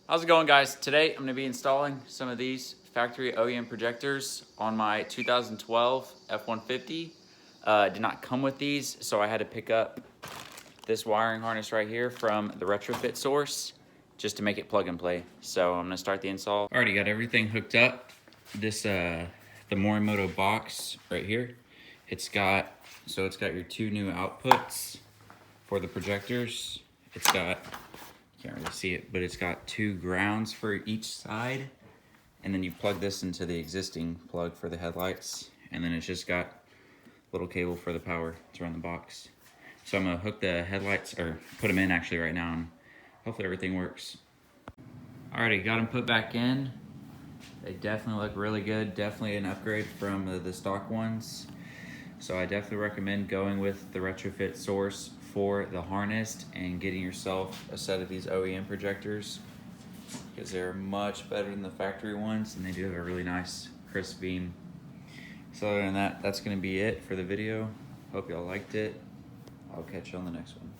How's it going, guys? Today I'm going to be installing some of these factory OEM projectors on my 2012 f-150. Did not come with these, so I had to pick up this wiring harness right here from the retrofit source just to make it plug and play. So I'm going to start the install. Already got everything hooked up. This the Morimoto box right here. It's got your two new outputs for the projectors. It's got, can't really see it, but it's got two grounds for each side, and then you plug this into the existing plug for the headlights, and then it's just got a little cable for the power to run the box. So I'm gonna hook the headlights, or put them in actually right now, and hopefully everything works. Alrighty, got them put back in. They definitely look really good, definitely an upgrade from the stock ones. So I definitely recommend going with the retrofit source for the harness and getting yourself a set of these OEM projectors, because they're much better than the factory ones, and they do have a really nice crisp beam. So other than that, that's going to be it for the video. Hope y'all liked it. I'll catch you on the next one.